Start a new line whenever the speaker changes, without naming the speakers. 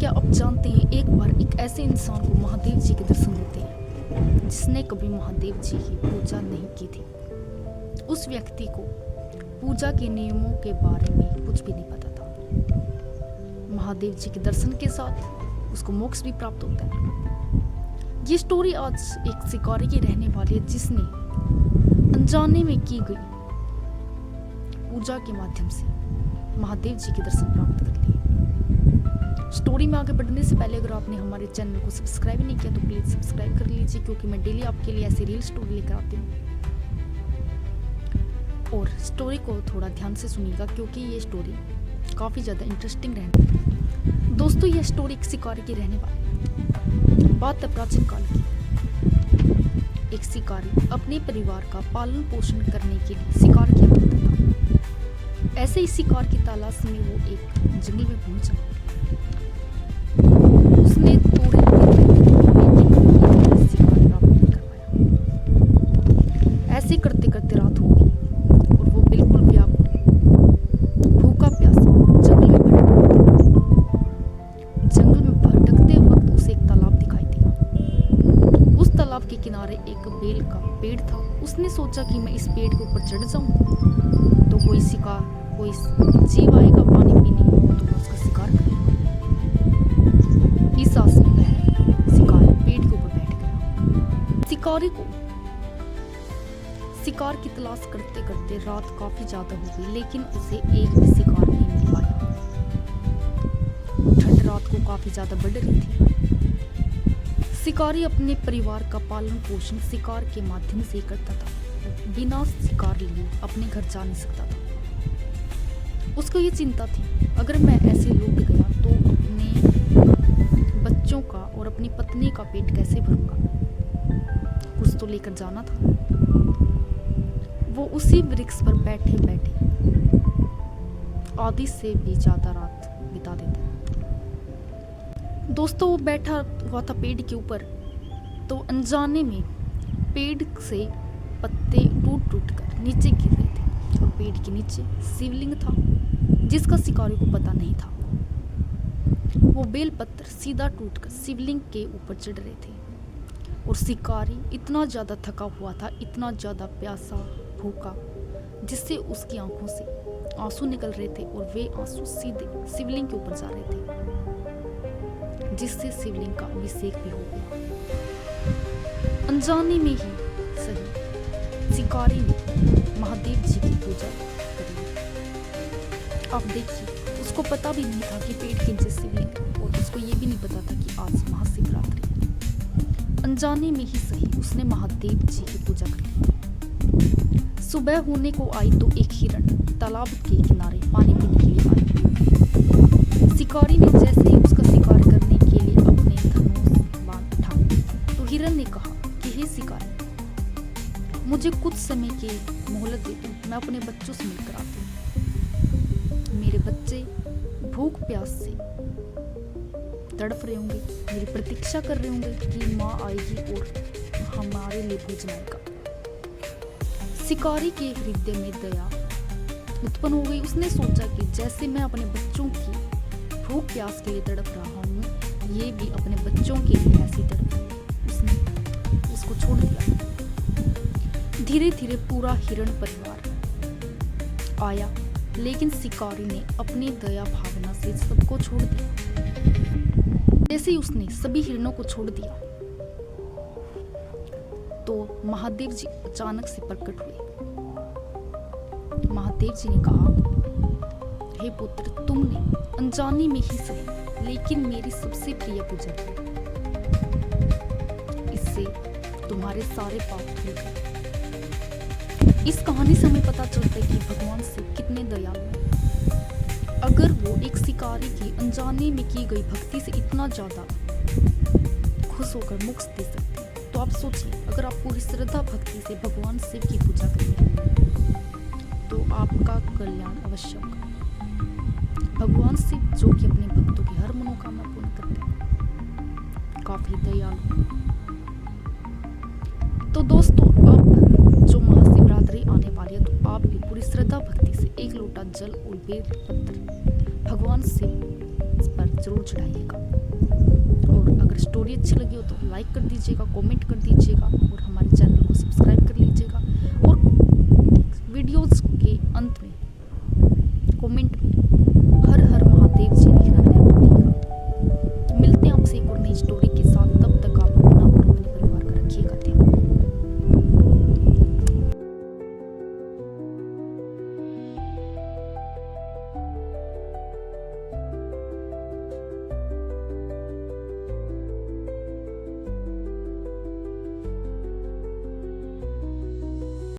क्या आप जानते हैं, एक बार एक ऐसे इंसान को महादेव जी के दर्शन होते हैं जिसने कभी महादेव जी की पूजा नहीं की थी। उस व्यक्ति को पूजा के नियमों के बारे में कुछ भी नहीं पता था। महादेव जी के दर्शन के साथ उसको मोक्ष भी प्राप्त होता है। ये स्टोरी आज एक शिकारी की रहने वाली है जिसने अनजाने में की गई पूजा के माध्यम से महादेव जी के दर्शन प्राप्त कर लिए। स्टोरी में आगे बढ़ने से पहले अगर आपने हमारे चैनल को सब्सक्राइब नहीं किया तो प्लीज सब्सक्राइब कर लीजिए, क्योंकि मैं डेली आपके लिए ऐसी रियल स्टोरी लेकर आती हूँ। और स्टोरी को थोड़ा ध्यान से सुनिएगा क्योंकि ये स्टोरी काफी ज्यादा इंटरेस्टिंग रहने वाली है। दोस्तों, यह स्टोरी एक शिकारी की रहने वाली बात है प्राचीन काल की। एक शिकारी अपने परिवार का पालन पोषण करने के लिए शिकार किया करता था। ऐसे ही शिकार की तलाश में वो एक जंगल में पहुंचा। उसने थोड़े शिकार प्राप्त नहीं कर पाया। ऐसे करते करते रात हो गई और वो बिल्कुल व्याकुल भूखा प्यासा जंगल में भटकते वक्त उसे एक तालाब दिखाई दिया। उस तालाब के किनारे एक बेल का पेड़ था। उसने सोचा कि मैं इस पेड़ के ऊपर चढ़ जाऊं तो कोई जीव आएगा पानी पीने तो मैं उसका शिकार करूंगा। इस आस में शिकारी पेड़ के ऊपर बैठ गया। शिकारी को शिकार की तलाश करते करते रात काफी ज्यादा हो गई, लेकिन उसे एक भी शिकार नहीं मिल पाया। ठंड रात को काफी ज्यादा बढ़ रही थी। शिकारी अपने परिवार का पालन पोषण शिकार के माध्यम से करता था। बिना शिकार लिए अपने घर जा नहीं सकता था। उसको ये चिंता थी, अगर मैं ऐसे लौट गया तो अपने बच्चों का और अपनी पत्नी का पेट कैसे भरूंगा। कुछ तो लेकर जाना था। वो उसी वृक्ष पर बैठे बैठे आधी से भी ज्यादा रात बिता देता। दोस्तों, वो बैठा हुआ था पेड़ के ऊपर, तो अनजाने में पेड़ से पत्ते टूट टूट कर नीचे गिर रहे थे और पेड़ के नीचे शिवलिंग था जिसका शिकारी को पता नहीं था। वो बेलपत्र सीधा टूटकर शिवलिंग के ऊपर चढ़ रहे थे और शिकारी इतना ज्यादा थका हुआ था, इतना ज्यादा प्यासा भूखा, जिससे उसकी आंखों से आंसू निकल रहे थे और वे आंसू सीधे शिवलिंग के ऊपर जा रहे थे, जिससे शिवलिंग का अभिषेक भी हो गया। अनजाने में ही सही शिकारी ने महादेव जी की पूजा करी। आप देखिए, उसको पता भी नहीं था कि पेड़ के नीचे शिवलिंग, और उसको ये भी नहीं पता था कि आज महाशिवरात्रि है। अनजाने में ही सही उसने महादेव जी की पूजा कर ली। सुबह होने को आई तो एक हिरण तालाब के किनारे पानी पीने के लिए आई। शिकारी ने जैसे ही उसका शिकार करने के लिए अपने धनुष बाण उठाए तो हिरण ने कहा कि हे शिकारी, मुझे कुछ समय की मोहलत दे दो, मैं अपने बच्चों से मिलकर आती हूँ। मेरे बच्चे भूख प्यास से तड़प रहे होंगे, मेरी प्रतीक्षा कर रहे होंगे कि माँ आएगी और हमारे लिए भोजन आएगा। शिकारी के हृदय में दया उत्पन्न हो गई। उसने सोचा कि जैसे मैं अपने बच्चों की भूख प्यास के लिए तड़प रहा हूँ, ये भी अपने बच्चों के लिए ऐसी तड़प। उसने उसको छोड़ दिया। धीरे धीरे पूरा हिरण परिवार आया, लेकिन शिकारी ने अपनी दया भावना से सबको छोड़ दिया। जैसे ही उसने सभी हिरणों को छोड़ दिया तो महादेव जी अचानक से प्रकट हुए। महादेव जी ने कहा, हे पुत्र, तुमने अनजाने में ही सही लेकिन मेरी सबसे प्रिय पूजा की। इससे तुम्हारे सारे पाप धुल गए। इस कहानी से हमें पता चलता है कि भगवान शिव कितने दयालु हैं। अगर वो एक शिकारी की अनजाने में की गई भक्ति से इतना ज्यादा खुश होकर मोक्ष दे सकते हैं, तो आप सोचिए, अगर आप पूरी श्रद्धा भक्ति से भगवान शिव की पूजा करेंगे तो आपका कल्याण अवश्य होगा। भगवान शिव जो कि अपने भक्तों की हर मनोकामना पूर्ण करते हैं, काफी दयालु। तो दोस्तों, अब जो महाशिवरात्रि आने वाली है, तो आप भी पूरी श्रद्धा भक्ति से एक लोटा जल और बेल पत्र भगवान शिव इस पर जरूर चढ़ाइएगा। और अगर स्टोरी अच्छी लगी हो तो लाइक कर दीजिएगा, कमेंट कर दीजिएगा और हमारे चैनल को सब्सक्राइब कर लीजिएगा। और वीडियोस के अंत में कमेंट